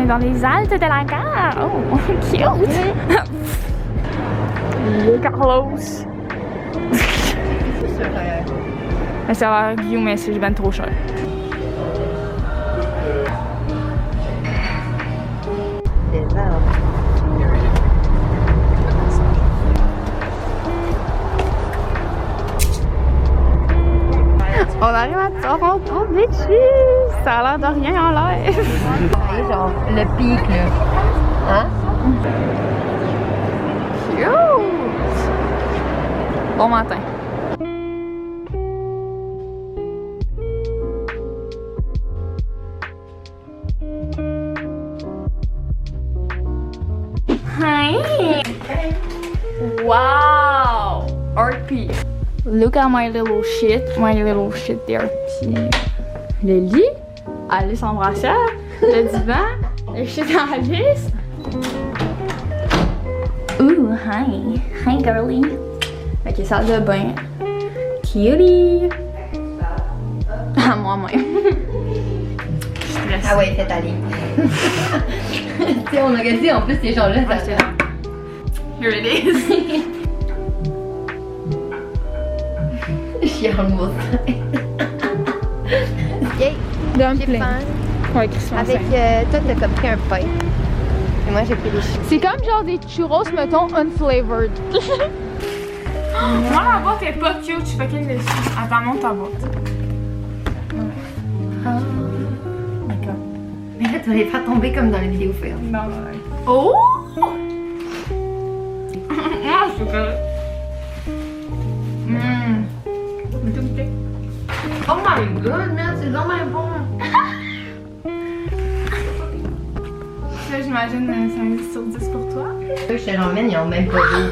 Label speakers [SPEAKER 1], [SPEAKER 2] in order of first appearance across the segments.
[SPEAKER 1] est dans les Alpes de la gare. Oh, cute! Carlos! Mais ça a l'air Guillaume, mais c'est ben trop cher. On arrive à Toronto, bitches! Ça a l'air de rien en l'air.
[SPEAKER 2] Genre, le pic, là. Hein?
[SPEAKER 1] Cute! Bon matin. Hi! Wow! Art piece. Look at my little shit there. Puis le lit, Alice en brassière, le divan, le shit à Alice. Ooh, hi. Hi, girly. Ok, salle de bain. Cutie. À moi-même.
[SPEAKER 2] Ah ouais, fais ta ligne. Tu sais, on a regardé en plus ces gens-là.
[SPEAKER 1] Here it is.
[SPEAKER 2] Chiant-moi. Yay!
[SPEAKER 1] Dumpling. Ouais, Christian.
[SPEAKER 2] Avec, toi, t'as comme pris un pain. Et moi, j'ai pris des chips.
[SPEAKER 1] C'est comme genre des churros, mettons, unflavored. Moi, la boîte est pas cute, je suis fucking déçue. Attends, monte ta boîte.
[SPEAKER 2] D'accord. Mais là, tu vas les faire tomber comme dans les vidéos film.
[SPEAKER 1] Non, non, non. Oh! Moi, je suis correct.
[SPEAKER 2] Oh my god, merde, c'est vraiment bon!
[SPEAKER 1] Là, j'imagine, c'est un 10 sur 10 pour toi.
[SPEAKER 2] Je te l'emmène, ils ont même pas vu.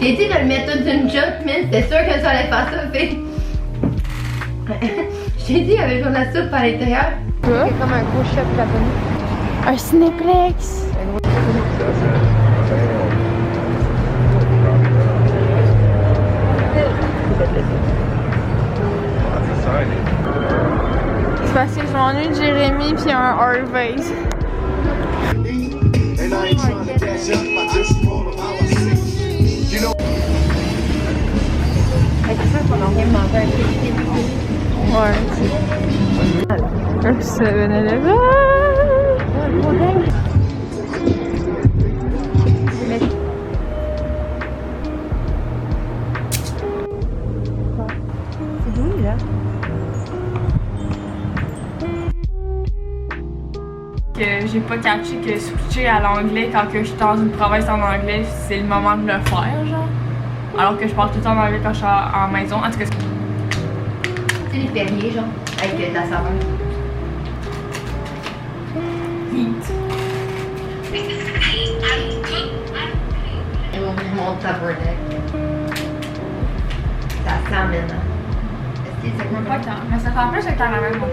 [SPEAKER 2] J'ai essayé de le mettre toute une joke, mais c'était sûr que ça allait faire ça, fait. J'ai dit, il y avait genre de la soupe à l'intérieur. C'est comme un gros choc japonais.
[SPEAKER 1] Un Cineplex! C'est facile, je m'ennuie de Jérémy puis un Harvey's.
[SPEAKER 2] C'est sûr qu'on a rien mangé un petit
[SPEAKER 1] Ouais. Un 7-Eleven.
[SPEAKER 2] C'est d'où, là?
[SPEAKER 1] Que j'ai pas catché que switcher à l'anglais quand que je suis dans une province en anglais, c'est le moment de le faire, genre. Alors que je parle tout le temps en anglais quand je suis en maison. En tout cas,
[SPEAKER 2] Tu sais, les Perrier, genre, avec de la saveur.
[SPEAKER 1] heat.
[SPEAKER 2] Et on remonte ta bordel. Ça sent maintenant. Est-ce que c'est
[SPEAKER 1] Pas tant, mais ça fait un peu ce caramel, moi.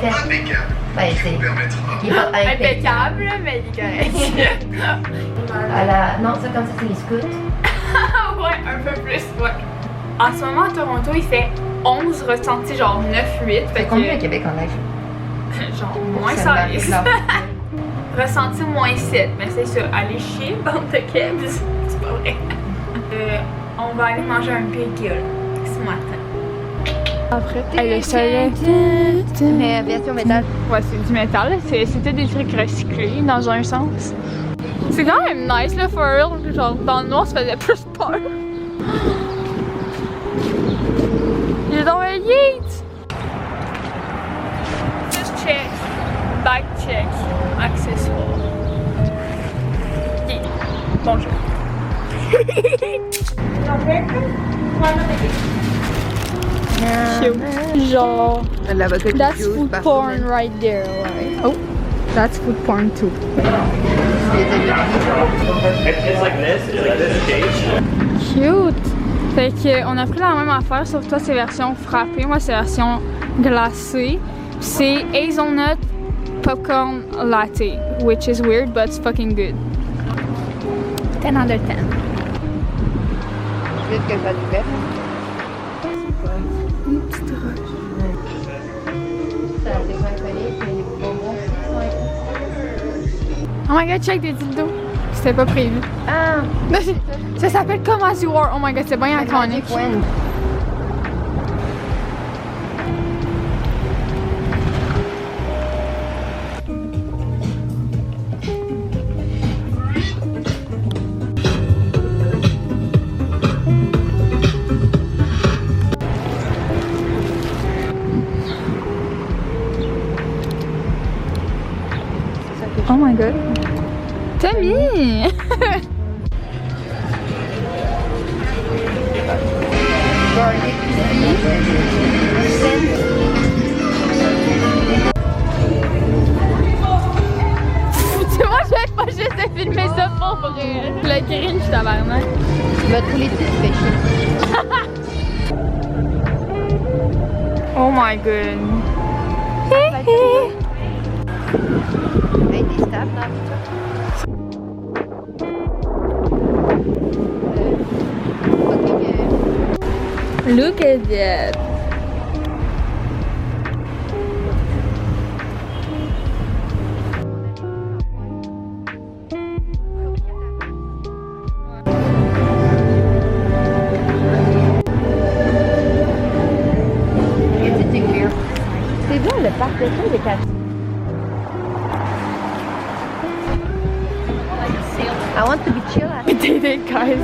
[SPEAKER 3] Impeccable.
[SPEAKER 2] Ben,
[SPEAKER 3] Qui
[SPEAKER 2] c'est.
[SPEAKER 3] vous permettra.
[SPEAKER 2] Il est pas
[SPEAKER 1] Impeccable, mais il est correct.
[SPEAKER 2] À la... Non, ça, comme ça, c'est les scouts.
[SPEAKER 1] Ouais, un peu plus, ouais. En ce moment, à Toronto, il fait 11 ressentis, genre 9-8.
[SPEAKER 2] C'est combien à Québec en neige?
[SPEAKER 1] Genre moins 16. Ressenti moins 7. Mais c'est ça, allez chier, bande de kebs. C'est pas vrai. On va aller manger un bagel ce matin. Après, le soleil.
[SPEAKER 2] Mais version métal.
[SPEAKER 1] Ouais, c'est du métal. C'était des trucs recyclés dans un sens. C'est quand même nice, le for real. Genre, dans le noir, ça faisait plus peur. Il est dans un yeet! Just check. Back check. Accessoires. Yeet. Bonjour. Cute. Genre,
[SPEAKER 2] L'avocat du
[SPEAKER 1] that's
[SPEAKER 2] juice
[SPEAKER 1] food
[SPEAKER 2] partout,
[SPEAKER 1] porn
[SPEAKER 2] man.
[SPEAKER 1] right there. Like. Oh, that's food porn too.
[SPEAKER 4] It's like this cage.
[SPEAKER 1] Cute. Fait que on a pris la même affaire, sauf toi c'est version frappée, moi c'est version glacée. C'est hazelnut popcorn latte, which is weird but it's fucking good. 10 out of 10.
[SPEAKER 2] Vite que ça te fait.
[SPEAKER 1] Une petite roche.
[SPEAKER 2] Ça a été collé, puis les bonbons aussi.
[SPEAKER 1] Oh my god, check des dildos. C'était pas prévu.
[SPEAKER 2] Ah!
[SPEAKER 1] Ça s'appelle Come As You Are. Oh my god, c'est bien iconique. Oh my god. Tommy!
[SPEAKER 2] Garlic
[SPEAKER 1] Moi, j'avais pas juste de filmer ça pour vrai. Le Grinch, tabarnak.
[SPEAKER 2] Tu vas tous les petits péchés.
[SPEAKER 1] Oh my god.
[SPEAKER 2] Hey, des staffs dans tout ça.
[SPEAKER 1] Look at that.
[SPEAKER 2] C'est bien le parc de quai des 4. I want to be chill at
[SPEAKER 1] Dédé, guys.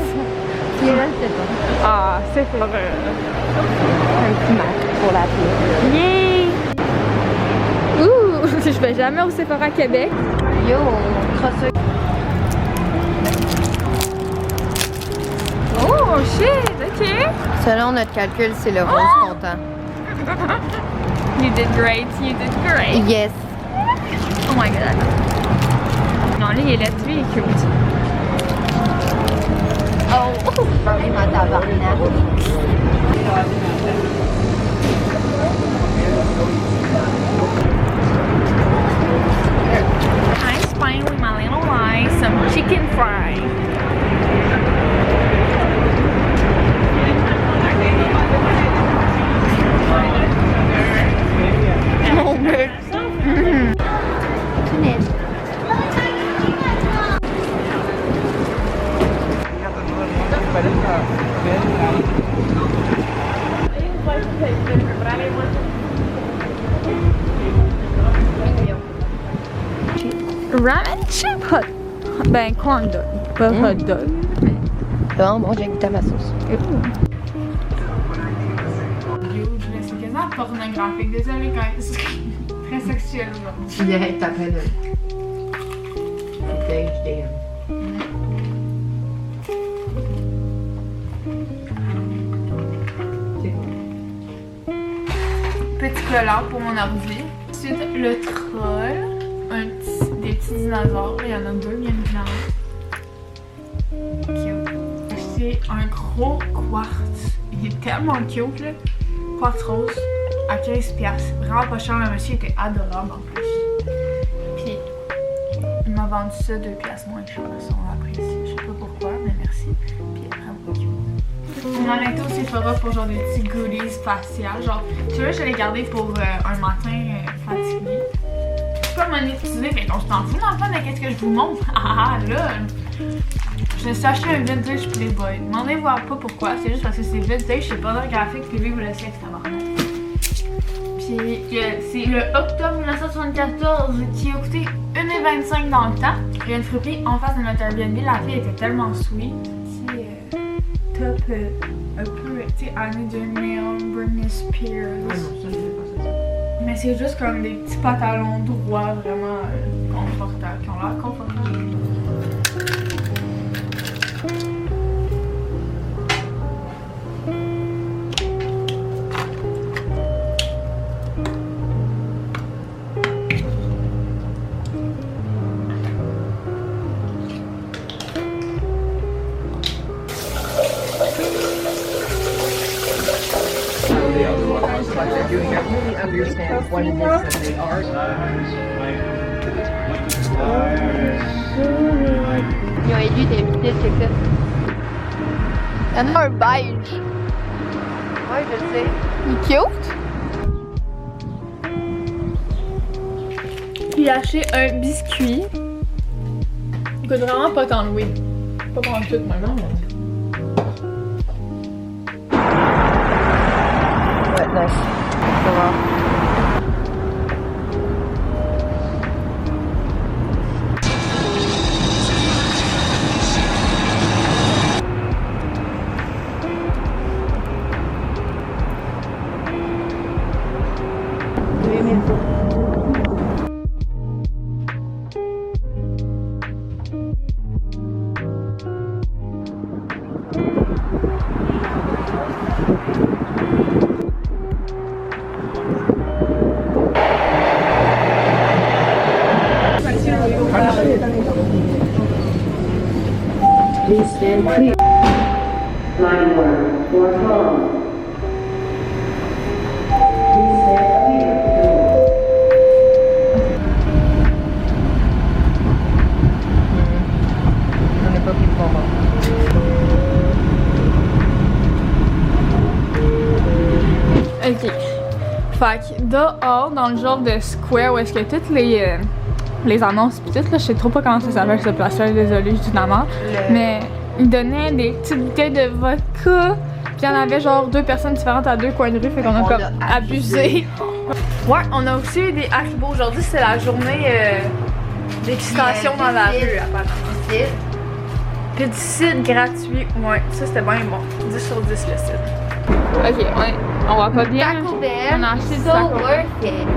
[SPEAKER 2] c'est bon.
[SPEAKER 1] Ah, c'est fort.
[SPEAKER 2] Un petit match pour la fille.
[SPEAKER 1] Yay! Ouh! Je vais jamais au Sephora à Québec.
[SPEAKER 2] Yo, on crosse.
[SPEAKER 1] Oh shit! Ok!
[SPEAKER 2] Selon notre calcul, c'est le rose content.
[SPEAKER 1] You did great, you did great.
[SPEAKER 2] Yes.
[SPEAKER 1] Oh my god. Non, là, il est là, lui, il est cute.
[SPEAKER 2] Oh! Parlez ma tabarnak.
[SPEAKER 1] I spine with my little eye some chicken fry. Oh, good. Ramen chip hot. Ben, corn dog. Pas hot dog.
[SPEAKER 2] Bon, j'ai goûté à ma sauce.
[SPEAKER 1] C'est quasiment pornographique. Désolée, guys. Très sexuel aujourd'hui.
[SPEAKER 2] Direct après le. C'était HDM. C'est quoi?
[SPEAKER 1] Petit collant pour mon ordi. Ensuite, le troll. Des petits dinosaures. Il y en a deux, il y a une blanche. Cute. C'est un gros quartz. Il est tellement cute, là. Quartz rose à 15$. Vraiment pas cher, le monsieur était adorable en plus. Puis, il m'a vendu ça 2$ moins cher. Ça, on l'apprécie. Je sais pas pourquoi, mais merci. Puis, il est vraiment cute. On en était au Sephora pour genre des petits goodies faciales. Genre, tu vois, je l'ai gardé pour un matin fatigué. Pas monétisé, fait qu'on s'en fout dans le fond de qu'est-ce que je vous montre. Ah là! Je me suis acheté un vintage Playboy. Demandez-moi pas pourquoi, c'est juste parce que c'est vintage, c'est pas dans graphique, puis lui vous le sexe tabarnak. Puis c'est le octobre 1974 qui a coûté 1,25$ dans le temps. Il y a une friperie en face de notre Airbnb, la fille était tellement sweet. Petit top un peu, tu sais, Annie Daniel, Britney Spears. Mais c'est juste comme des petits pantalons droits vraiment confortables, qui ont l'air confortables.
[SPEAKER 2] understand what it is that they are. Ils ont élu des minutes, c'est ça.
[SPEAKER 5] Il y en a un beige.
[SPEAKER 2] Ouais, je sais.
[SPEAKER 5] Il est cute. J'ai acheté un biscuit. Il coûte vraiment pas tant louer. Pas pour tout maintenant.
[SPEAKER 2] Ouais, nice. Ça va.
[SPEAKER 6] Please stand clear. Line 1 for home. Please stand clear.
[SPEAKER 2] On n'est pas pris pour moi.
[SPEAKER 5] Ok. Fait que dehors, dans le genre de square où est-ce que toutes les annonces pis tout, là, je sais trop pas comment ça s'appelle ce place-là, désolée, je dis de la merde. Mais ils donnaient des petites bouteilles de vodka, pis il y en avait genre 2 personnes différentes à 2 coins de rue, fait qu'on a comme abusé. Ouais, on a aussi eu des Haribo. Aujourd'hui, c'est la journée d'excitation dans la rue, apparemment. Pis du cidre gratuit, ouais, ça c'était bien bon. 10 sur 10 le cidre. Ok, on va pas bien.
[SPEAKER 2] Taco Bell,
[SPEAKER 5] On a acheté du
[SPEAKER 2] so
[SPEAKER 5] Taco Bell.
[SPEAKER 2] worth it.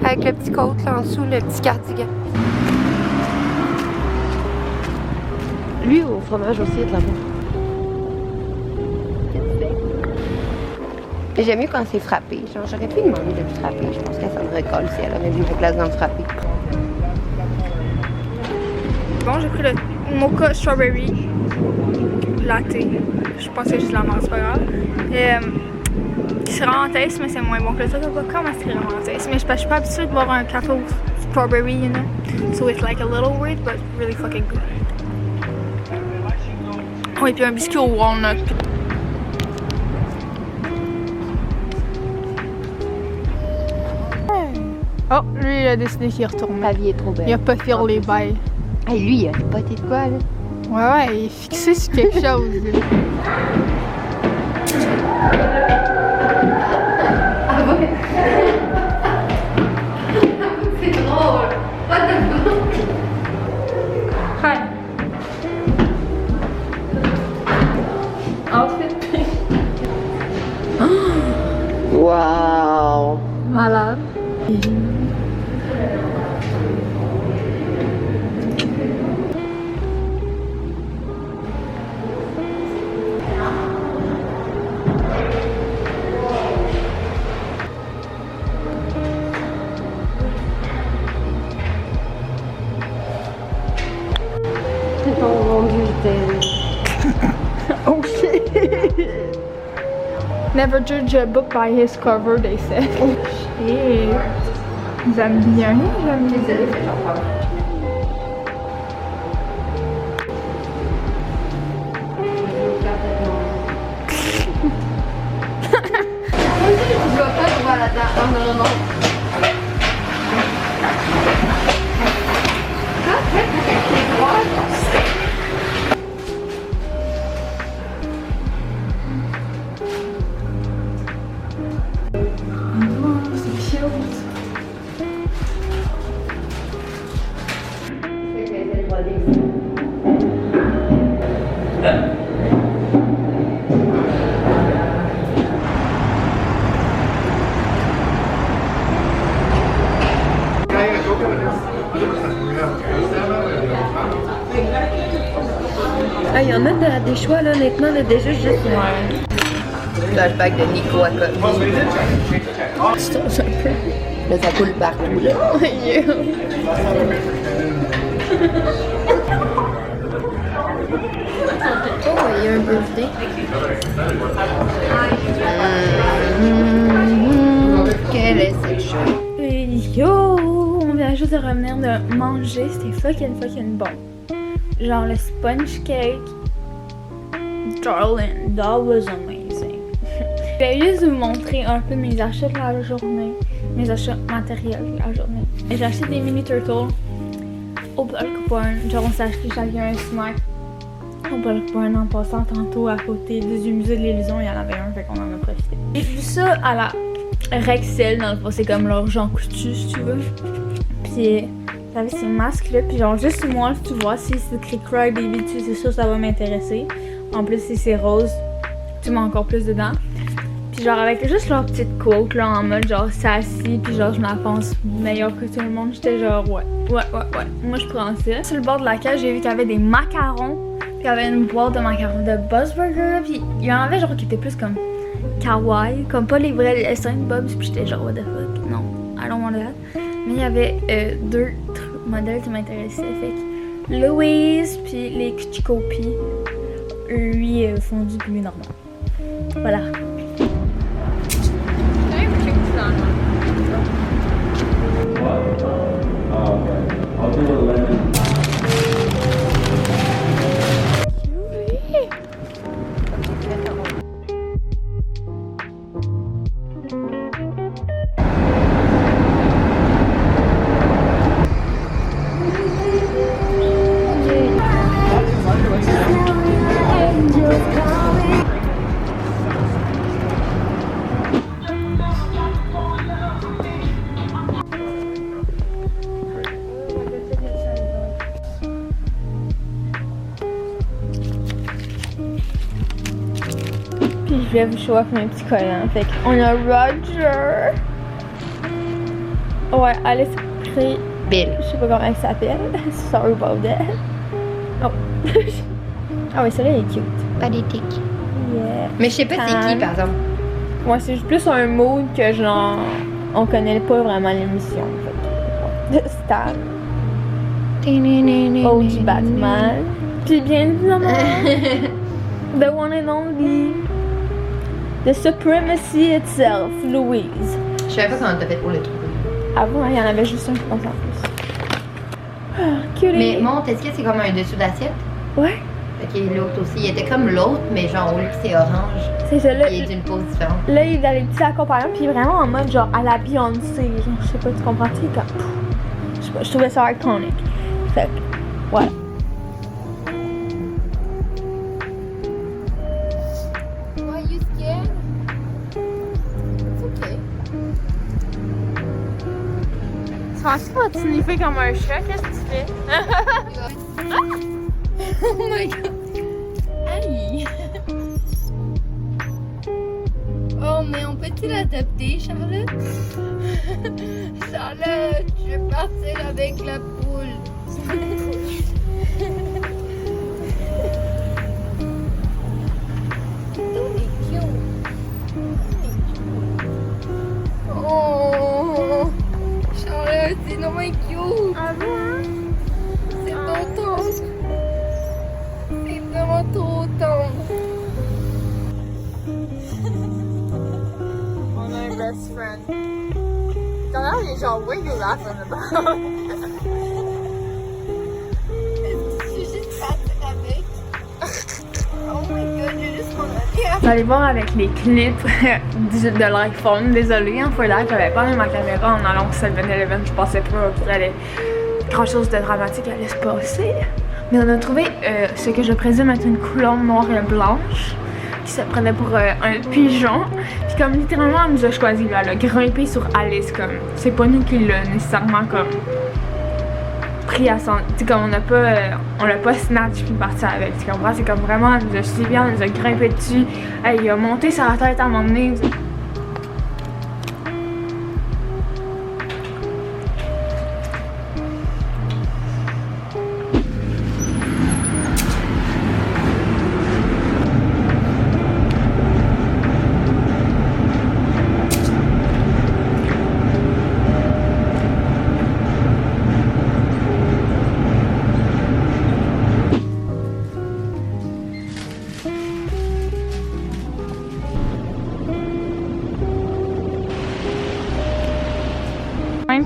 [SPEAKER 2] Avec le petit coat là en dessous, le petit cardigan. Lui au fromage aussi est de là-bas. J'aime mieux quand c'est frappé. Genre, j'aurais pu demander de le frapper. Je pense qu'elle s'en recolle si elle avait vu la glace dans le frappé.
[SPEAKER 5] Bon, j'ai pris le mocha strawberry latte. Je pense que c'est juste la merde, c'est pas grave. C'est vraiment taste, mais c'est moins bon que le Taco Bell. Comment c'est vraiment taste? Mais je suis pas habituée de boire un café au strawberry, you know? So it's like a little weird, but really fucking good. Oui, puis un biscuit au walnut. Oh, lui, il a décidé qu'il retourne.
[SPEAKER 2] La vie est trop belle.
[SPEAKER 5] Il a pas fait les bails.
[SPEAKER 2] Hey, lui, il a pas été de quoi, là?
[SPEAKER 5] Ouais, il est fixé sur quelque chose.
[SPEAKER 2] Ah ouais? C'est drôle! What the fuck?
[SPEAKER 5] Hi. Outfit.
[SPEAKER 2] Wow!
[SPEAKER 5] Malade.
[SPEAKER 2] Oh mon Dieu, je t'aime.
[SPEAKER 5] Oh shit. Never judge a book by his cover, they say. Oh shit. J'aime bien, j'aime bien.
[SPEAKER 2] Désolée, c'est genre pas. Je vois pas qu'on va là-dedans. Oh non, non, non.
[SPEAKER 5] C'est cute.
[SPEAKER 2] Ah, il y en a des choix là, honnêtement, là, déjà juste.
[SPEAKER 5] Ouais.
[SPEAKER 2] Flashback de Nico à côté. C'est un peu. Là, ça coule partout, là. Oh, il y a un birthday. Quelle est cette chose?
[SPEAKER 5] Yo! On vient juste de revenir de manger, c'était fucking bon. Genre le sponge cake. Darling, that was amazing. Je vais juste vous montrer un peu mes achats de la journée. Mes achats matériels de la journée. J'ai acheté des mini turtles au Bulk Barn. Genre on s'est acheté chacun un snack au Bulk Barn en passant tantôt à côté du musée de l'Illusion. Il y en avait un, fait qu'on en a profité. J'ai vu ça à la Rexel, dans le fond, c'est comme leur Jean Coutu, si tu veux. Puis, vous avez ces masques-là, puis genre, juste moi, tu vois, si c'est écrit Cry Baby dessus, c'est sûr ça va m'intéresser. En plus, si c'est rose, tu mets encore plus dedans. Puis genre, avec juste leur petite quote, là, en mode genre sassy, puis genre, je me la pense meilleure que tout le monde, j'étais genre, ouais. Moi, je prends ça. Sur le bord de la cage, j'ai vu qu'il y avait des macarons, puis il y avait une boîte de macarons de Buzz Burger, puis il y en avait genre qui étaient plus comme kawaii, comme pas les vrais Saint Bob's, puis j'étais genre what the fuck, non, I don't want that. Mais il y avait deux modèles qui m'intéressaient, fait que Louise puis les Kuchikopi, lui fondu puis lui normal. Voilà.
[SPEAKER 4] I'll do a lemon.
[SPEAKER 5] Puis je vais vous show off mes petits collants. Fait qu'on a Roger. Ouais, Alice Cré.
[SPEAKER 2] Bill.
[SPEAKER 5] Je sais pas comment elle s'appelle. Sorry about that. Oh. Ah oui, celui-là il est cute.
[SPEAKER 2] Pathétique.
[SPEAKER 5] Yeah.
[SPEAKER 2] Mais je sais pas c'est qui, par exemple.
[SPEAKER 5] Moi, c'est plus un mood que genre. On connaît pas vraiment l'émission. Fait que, Stan. OG Batman. Puis bien évidemment. The one and only. The Supremacy itself, Louise.
[SPEAKER 2] Je savais pas comment t'as fait pour le trouver.
[SPEAKER 5] Avant, il y en avait juste un, je pense, en plus. Ah, cutie.
[SPEAKER 2] Mais monte, est-ce que c'est comme un dessous d'assiette?
[SPEAKER 5] Ouais,
[SPEAKER 2] Ok, l'autre aussi. Il était comme l'autre, mais genre au lieu que c'est orange,
[SPEAKER 5] c'est ça. Là,
[SPEAKER 2] il est d'une pose différente.
[SPEAKER 5] là, il a les petits accompagnants, puis vraiment en mode genre à la Beyoncé. Genre, je sais pas, tu comprends? Tu sais, comme. Je sais pas, je trouvais ça iconic. Fait que, voilà.
[SPEAKER 2] Why you scared? It's okay.
[SPEAKER 5] Tu penses que tu vas sniffer comme un chat? Qu'est-ce que tu fais?
[SPEAKER 2] Oh my god. Aïe. Oh, mais on peut-tu l'adopter, Charlotte? Charlotte, je veux partir avec la poule. Oh, Charlotte, c'est normal cute.
[SPEAKER 5] Ah bon, hein?
[SPEAKER 2] C'est trop tendre. C'est vraiment trop tendre.
[SPEAKER 5] On a un best friend. Ton nom, il est genre, what you laughing about?
[SPEAKER 2] Je suis juste partir avec. Oh my god, j'ai juste mon arrière.
[SPEAKER 5] Vous allez voir avec les clips de l'iPhone. Désolée, en fois là, j'avais pas mis ma caméra en allant au 7-Eleven. Je pensais pas qu'il allait grand chose de dramatique allait se passer. Mais on a trouvé ce que je présume être une couleur noire et blanche qui se prenait pour un pigeon. Puis comme littéralement elle nous a choisi là, elle a grimpé sur Alice comme. C'est pas nous qui l'a nécessairement comme pris à son. Tu sais comme on l'a pas snatch puis parti avec. Tu comprends? C'est comme vraiment elle nous a suivi, elle nous a grimpé dessus. Elle a monté sur la tête à m'emmener.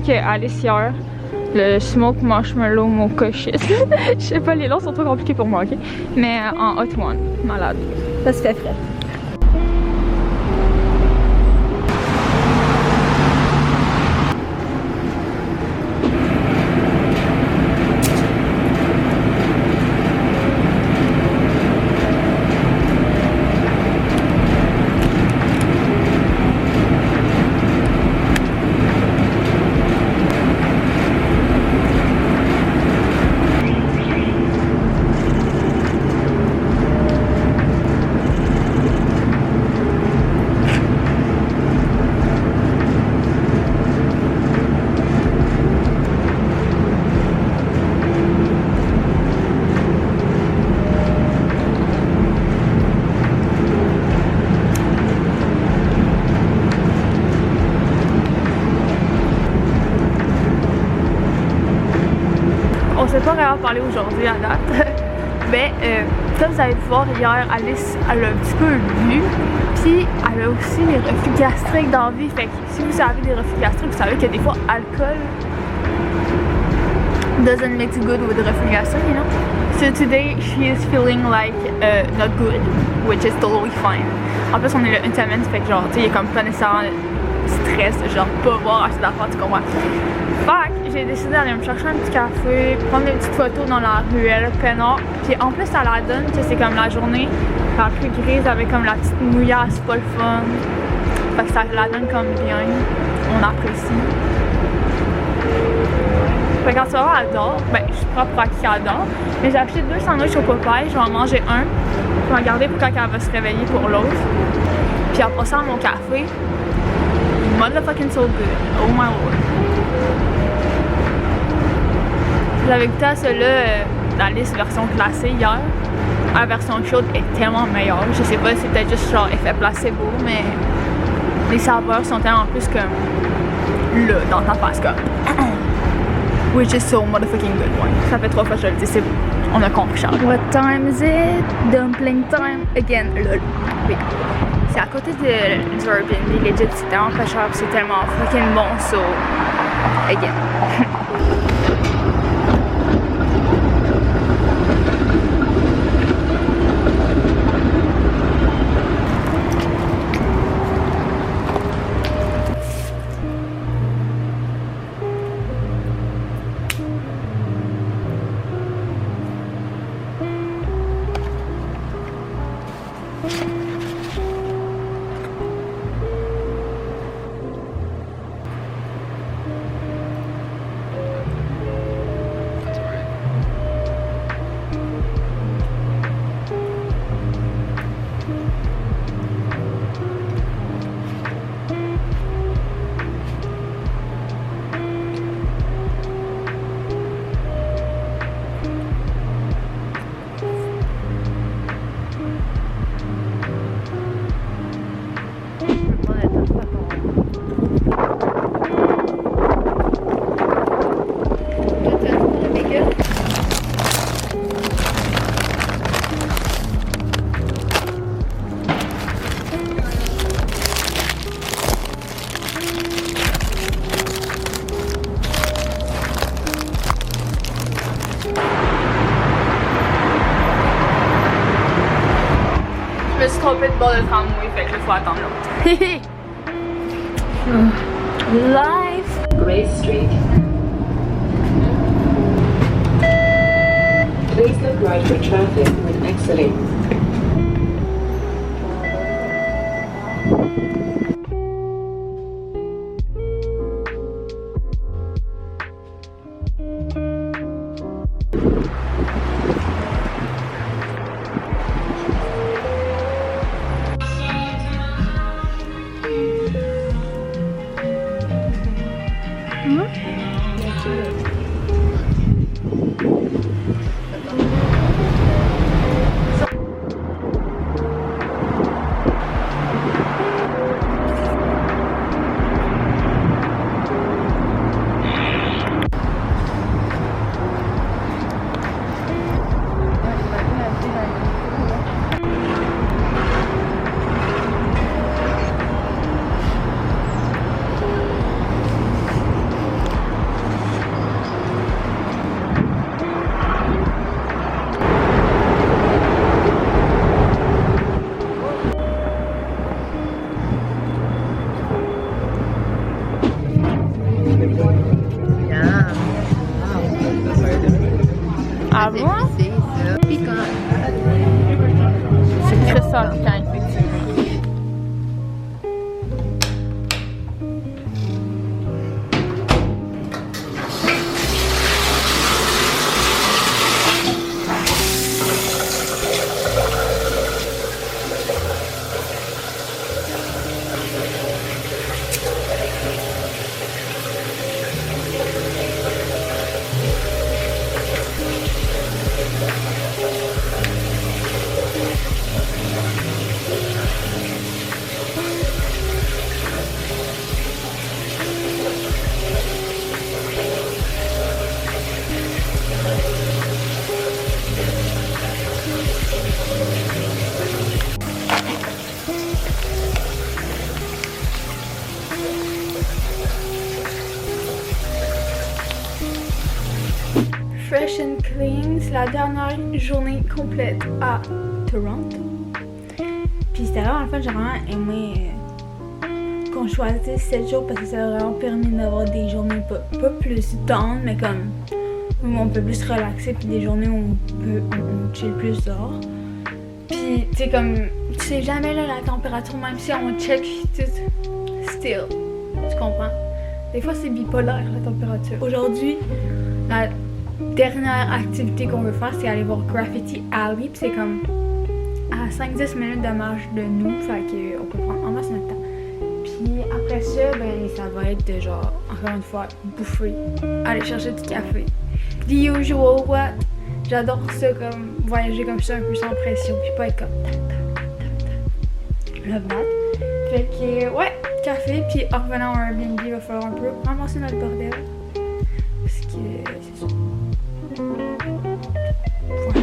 [SPEAKER 5] que Alice hier, le smoke marshmallow mocha shit. Je sais pas, les noms sont trop compliqués pour moi, ok? Mais en hot one, malade. Ça se fait frais. On s'est pas vraiment parlé aujourd'hui à date. Mais comme vous allez pu voir hier, Alice elle a un petit peu bu. Puis elle a aussi des reflux gastriques dans la vie. Fait que si vous avez des reflux gastriques, vous savez que des fois alcool doesn't make you good with reflux gastric, you know. So today she is feeling like not good, which is totally fine. En plus on est le une semaine, fait que genre tu sais il y a comme pas nécessairement stress, genre pas voir assez d'affaires, tu comprends. Fait que j'ai décidé d'aller me chercher un petit café, prendre des petites photos dans la ruelle peinard. Puis en plus ça la donne que c'est comme la journée la plus grise avec comme la petite mouillasse, pas le fun. Fait que ça la donne comme bien, on apprécie. Fait que quand tu vas voir, elle dort. Ben, je suis propre à qui elle dort. Mais j'ai acheté 2 sandwichs au Popeye, je vais en manger un. Je vais en garder pour quand elle va se réveiller pour l'autre. Puis en passant à mon café, motherfucking so good. Oh my lord. J'avais goûté à celle-là dans la liste version glacée hier. La version chaude est tellement meilleure. Je sais pas si c'est peut-être juste genre effet placebo, mais les saveurs sont tellement plus comme là, dans ta face comme. Which is so motherfucking good, ouais. Ça fait 3 fois que je le dis, c'est bon. On a compris, Charles. What time is it? Dumpling time again. Lol. Oui. C'est à côté du Airbnb, legit, c'est tellement pas cher, c'est tellement fucking bon, so. Again. Je me suis trompée de bord de tramway, fait que il faut attendre l'autre. Life!
[SPEAKER 6] Grace Street. Please look right for traffic when exiting.
[SPEAKER 5] Ah
[SPEAKER 2] c'est
[SPEAKER 5] bon?
[SPEAKER 2] épicé, ça. Piquant.
[SPEAKER 5] C'est très ça piquant, effectivement. Fresh and Clean, c'est la dernière journée complète à Toronto. Puis c'était vraiment le fun, j'ai vraiment aimé qu'on choisisse 7 jours parce que ça a vraiment permis d'avoir des journées pas plus down, mais comme où on peut plus se relaxer, puis des journées où on chill plus dehors. Puis tu sais, comme tu sais jamais là, la température, même si on check tout, still, tu comprends? Des fois c'est bipolaire la température. Aujourd'hui, la dernière activité qu'on veut faire, c'est aller voir Graffiti Alley, puis c'est comme à 5-10 minutes de marche de nous, fait qu'on peut prendre en masse notre temps. Puis après ça, ben ça va être de genre, encore une fois, bouffer, aller chercher du café. The usual what? J'adore ça, comme voyager comme ça, un peu sans pression, puis pas être comme tac tac tac tac. Love that. Fait que ouais, café, puis en revenant à Airbnb, il va falloir un peu ramasser notre bordel. Parce que c'est ça. Voilà.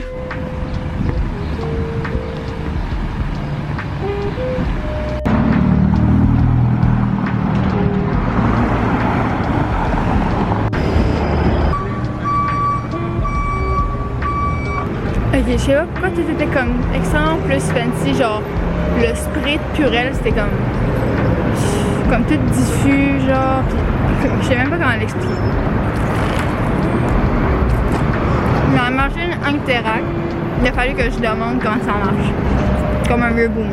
[SPEAKER 5] Ok, je sais pas pourquoi tout était comme extrêmement plus fancy, genre le spray de Purell c'était comme tout diffus, genre, pis je sais même pas comment l'expliquer. Mais on a mangé une Interact, il a fallu que je demande comment ça marche, comme un vieux boomer.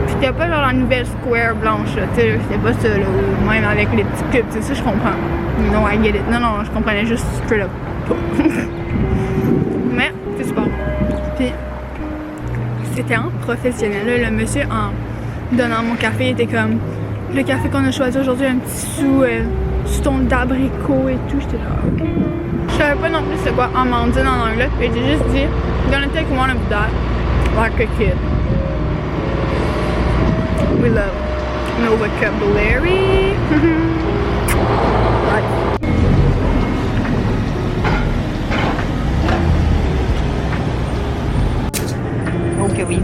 [SPEAKER 5] Pis c'était pas genre la nouvelle square blanche, là, tu sais, c'était pas ça, là, ou même avec les petits cubes, tu sais, ça je comprends. Non, I get it. Non, je comprenais juste straight up pas. Mais c'est super. Puis c'était en professionnel. Là, le monsieur, en donnant mon café, était comme le café qu'on a choisi aujourd'hui, un petit sous ton d'abricot et tout. J'étais là, ok. Je savais pas non plus c'est quoi amandine en anglais. Puis j'ai juste dit, gonna take one of that, like a kid. We love no vocabulary. Right.
[SPEAKER 2] Ok, oui.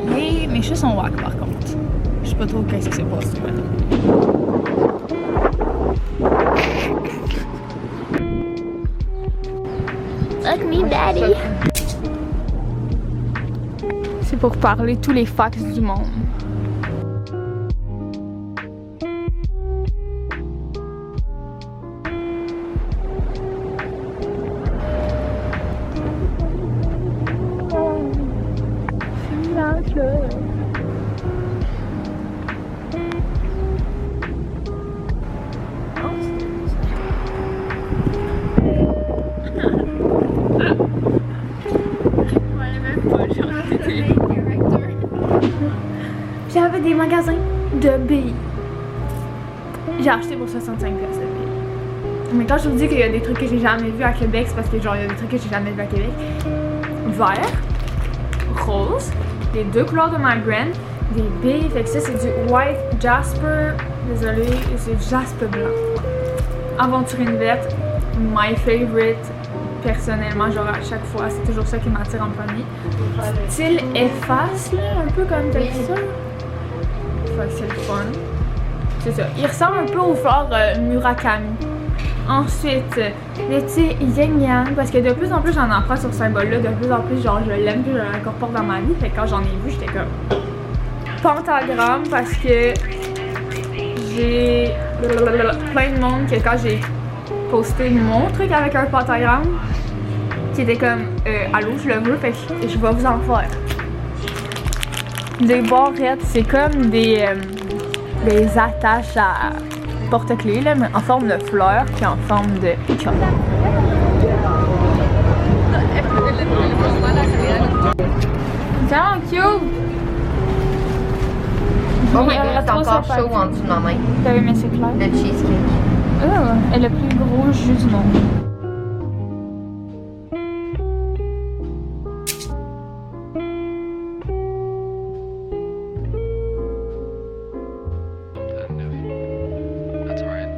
[SPEAKER 5] Oui, mes cheveux sont wack par contre. Je sais pas trop qu'est-ce qui s'est passé maintenant. Fuck me daddy. C'est pour parler tous les facts du monde. J'avais des magasins de billes. J'ai acheté pour 65$ de billes. Mais quand je vous dis qu'il y a des trucs que j'ai jamais vus à Québec, c'est parce que genre il y a des trucs que j'ai jamais vus à Québec. Vert, rose, les deux couleurs de my brand, des billes, fait que ça c'est du white jasper, désolé, c'est du jasper blanc. Aventurine verte, my favorite. Personnellement, genre à chaque fois, c'est toujours ça qui m'attire en premier. Style efface, là, un peu comme texture. Fait que c'est le fun. C'est ça. Il ressemble un peu aux fleurs Murakami. Ensuite, les petits yin yang, parce que de plus en plus j'en apprends sur ce symbole-là, de plus en plus genre je l'aime, puis je l'incorpore dans ma vie. Fait que quand j'en ai vu, j'étais comme pentagramme parce que j'ai plein de monde que quand j'ai posté mon truc avec un pentagramme, qui était comme allô, je le veux, fait que je vais vous en faire. Des barrettes, c'est comme des attaches à porte-clés, là, mais en forme de fleurs puis en forme de cœur. C'est cute!
[SPEAKER 2] Oh my god, c'est encore chaud en dessous de ma main.
[SPEAKER 5] T'as aimé c'est clair?
[SPEAKER 2] Le cheesecake.
[SPEAKER 5] Oh, est le plus gros jus du monde.
[SPEAKER 3] That's alright.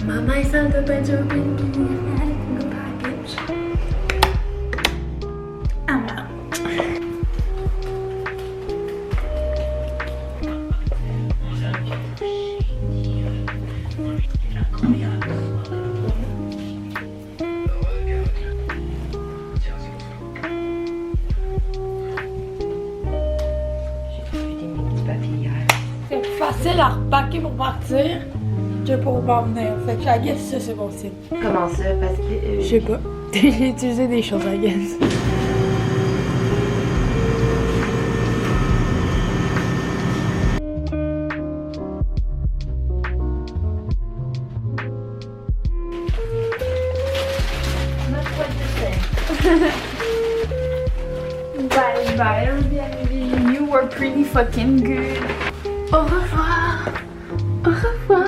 [SPEAKER 1] Mama is on the bench open the package. I'm out.
[SPEAKER 7] C'est plus facile à repacker pour partir que pour venir. Fait que I guess ça c'est bon signe.
[SPEAKER 2] Comment ça? Parce que.
[SPEAKER 7] Je sais pas. J'ai utilisé des choses I guess.
[SPEAKER 5] Bye bye Airbnb, you were pretty fucking good. Au revoir. Au revoir.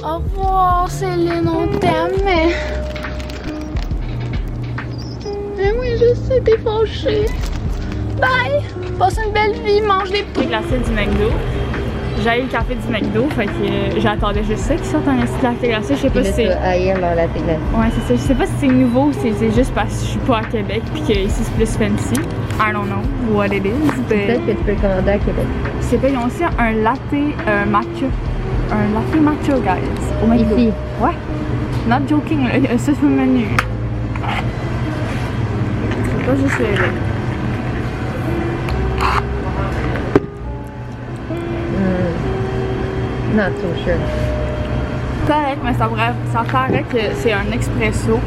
[SPEAKER 5] Au revoir Céline, on t'aime, mais oui, je sais, t'es fâchée. Bye. Passe une belle vie, mange des petits glacés du McDo. J'ai eu le café du McDo, fait que j'attendais juste ça qu'ils sortent un petit latte glacé. Je sais pas si c'est.
[SPEAKER 2] Haïr leur latte glacé.
[SPEAKER 5] Ouais, c'est ça. Je sais pas si c'est nouveau ou si c'est juste parce que je suis pas à Québec puis que ici c'est plus fancy. I don't know what it is.
[SPEAKER 2] Peut-être que tu peux le commander à Québec.
[SPEAKER 5] Je sais pas, ils ont aussi un latte matcha. Un latte matcha, guys. Au McDo.
[SPEAKER 2] Ici.
[SPEAKER 5] Ouais. Not joking, là. Il y a ça sur le menu. C'est pas juste le lait.
[SPEAKER 2] Not so sure.
[SPEAKER 5] Correct, mais ça paraît que c'est un expresso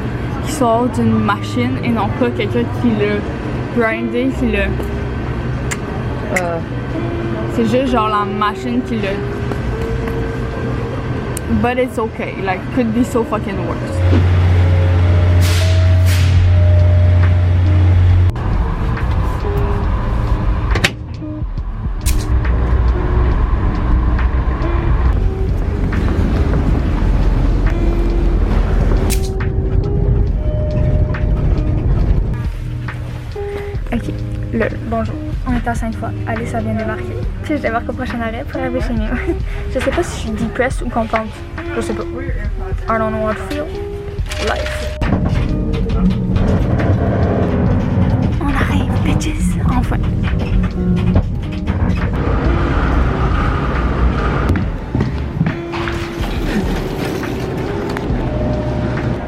[SPEAKER 5] qui sort d'une machine et non pas quelqu'un qui l'a grindé, qui l'a. C'est juste genre la machine qui l'a. But it's okay, like could be so fucking worse. Ok, bonjour. On est à Sainte-Foy. Allez, ça vient de débarquer. Puis je débarque au prochain arrêt pour arriver chez nous. Je sais pas si je suis depressed ou contente. Je sais pas. I don't know what to feel. Life. On arrive, bitches. Enfin.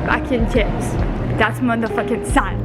[SPEAKER 5] Back in Tips. That's motherfucking sad.